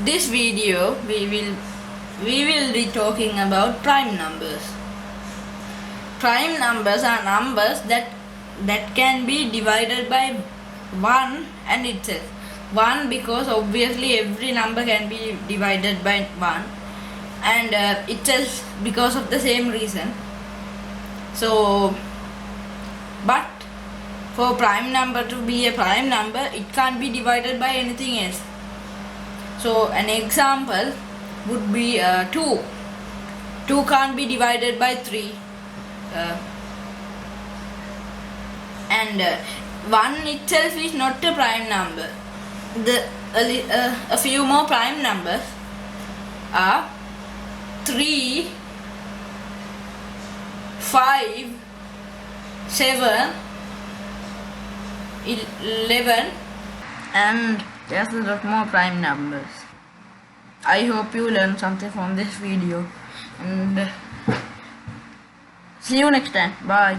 this video we will be talking about prime numbers. Prime numbers are numbers that can be divided by 1 and itself. 1 because obviously every number can be divided by 1, and itself because of the same reason. So, but for prime number to be a prime number, it can't be divided by anything else. So an example would be 2. 2 can't be divided by 3. And 1 itself is not a prime number. A few more prime numbers are 3, 5, 7, 11, and there's a lot more prime numbers. I hope you learned something from this video, and see you next time. Bye.